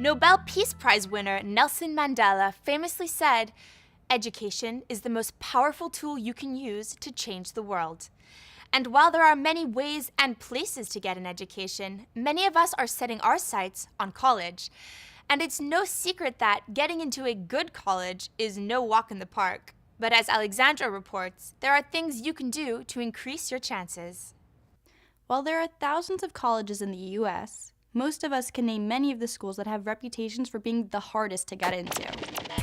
Nobel Peace Prize winner Nelson Mandela famously said, "Education is the most powerful tool you can use to change the world." And while there are many ways and places to get an education, many of us are setting our sights on college. And it's no secret that getting into a good college is no walk in the park. But as Alexandra reports, there are things you can do to increase your chances. While there are thousands of colleges in the U.S., most of us can name many of the schools that have reputations for being the hardest to get into.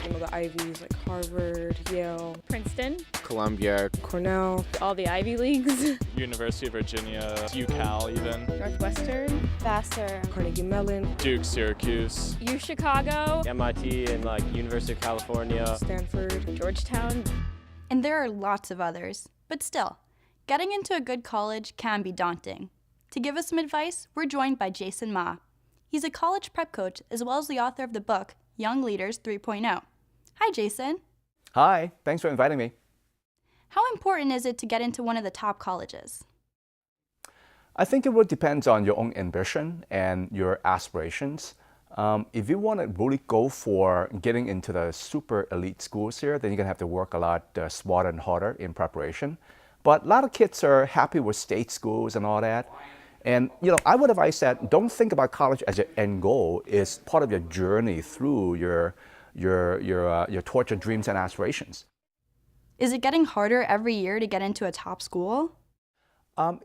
Some of the Ivies like Harvard, Yale, Princeton, Columbia, Cornell, all the Ivy Leagues, University of Virginia, UCal even, Northwestern, Vassar, Carnegie Mellon, Duke, Syracuse, U Chicago, MIT, and University of California, Stanford, Georgetown. And there are lots of others. But still, getting into a good college can be daunting. To give us some advice, we're joined by Jason Ma. He's a college prep coach as well as the author of the book, Young Leaders 3.0. Hi, Jason. Hi, thanks for inviting me. How important is it to get into one of the top colleges? I think it will depend on your own ambition and your aspirations. If you want to really go for getting into the super elite schools here, then you're going to have to work a lot smarter and harder in preparation. But a lot of kids are happy with state schools and all that. And I would advise that don't think about college as your end goal. It's part of your journey through your tortured dreams and aspirations. Is it getting harder every year to get into a top school?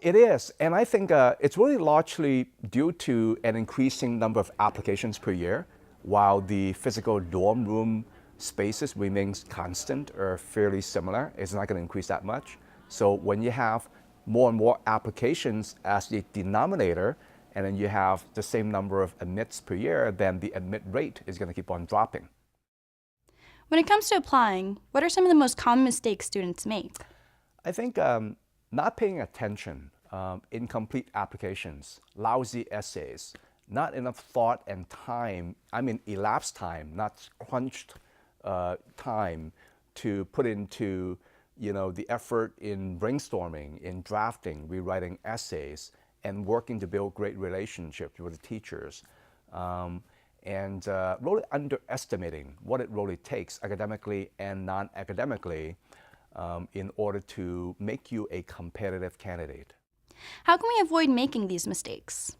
It is, and I think it's really largely due to an increasing number of applications per year, while the physical dorm room spaces remains constant or fairly similar. It's not going to increase that much. So when you have more and more applications as the denominator, and then you have the same number of admits per year, then the admit rate is going to keep on dropping. When it comes to applying, what are some of the most common mistakes students make? I think not paying attention, incomplete applications, lousy essays, not enough thought and time, elapsed time, not crunched time to put into the effort in brainstorming, in drafting, rewriting essays, and working to build great relationships with the teachers. And really underestimating what it really takes academically and non-academically in order to make you a competitive candidate. How can we avoid making these mistakes?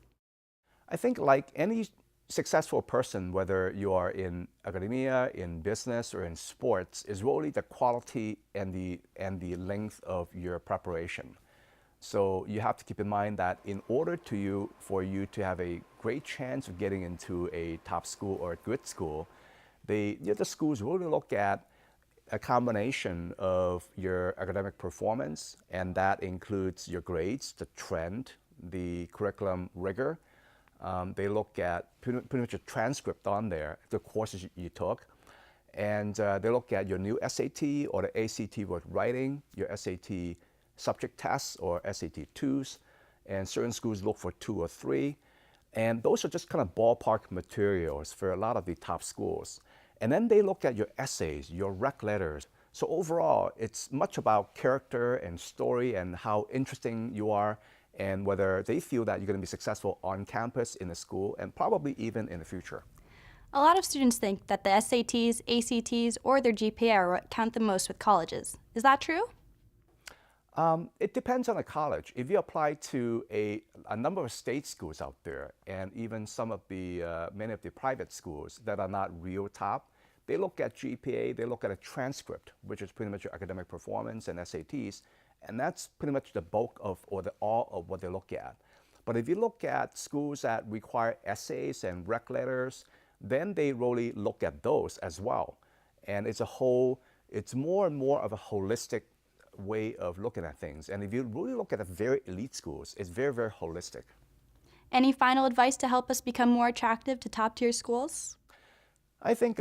I think like any successful person, whether you are in academia, in business, or in sports, is really the quality and the length of your preparation. So you have to keep in mind that in order for you to have a great chance of getting into a top school or a good school, the schools really look at a combination of your academic performance, and that includes your grades, the trend, the curriculum rigor. They look at pretty much a transcript on there, the courses you took, and they look at your new SAT or the ACT with writing, your SAT subject tests or SAT 2s, and certain schools look for 2 or 3. And those are just kind of ballpark materials for a lot of the top schools. And then they look at your essays, your rec letters. So overall, it's much about character and story and how interesting you are and whether they feel that you're going to be successful on campus, in the school, and probably even in the future. A lot of students think that the SATs, ACTs, or their GPA are what count the most with colleges. Is that true? It depends on the college. If you apply to a number of state schools out there, and even some of the many of the private schools that are not real top, they look at GPA, they look at a transcript, which is pretty much your academic performance and SATs, and that's pretty much the bulk of or the all of what they look at. But if you look at schools that require essays and rec letters, then they really look at those as well. And it's more and more of a holistic way of looking at things. And if you really look at the very elite schools, it's very, very holistic. Any final advice to help us become more attractive to top-tier schools? I think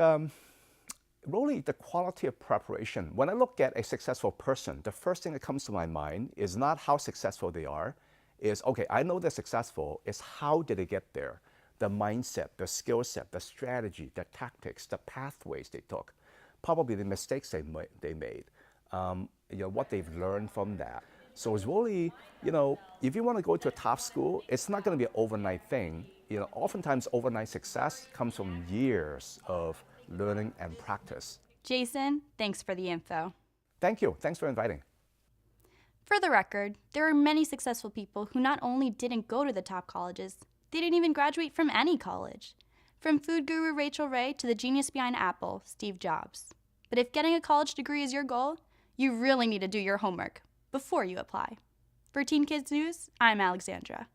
really the quality of preparation. When I look at a successful person, the first thing that comes to my mind is not how successful they are, is, okay, I know they're successful, is how did they get there? The mindset, the skill set, the strategy, the tactics, the pathways they took, probably the mistakes they made. What they've learned from that. So it's really, if you want to go to a top school, it's not going to be an overnight thing. oftentimes overnight success comes from years of learning and practice. Jason, thanks for the info. Thank you. Thanks for inviting. For the record, there are many successful people who not only didn't go to the top colleges, they didn't even graduate from any college. From food guru Rachel Ray to the genius behind Apple, Steve Jobs. But if getting a college degree is your goal, you really need to do your homework before you apply. For Teen Kids News, I'm Alexandra.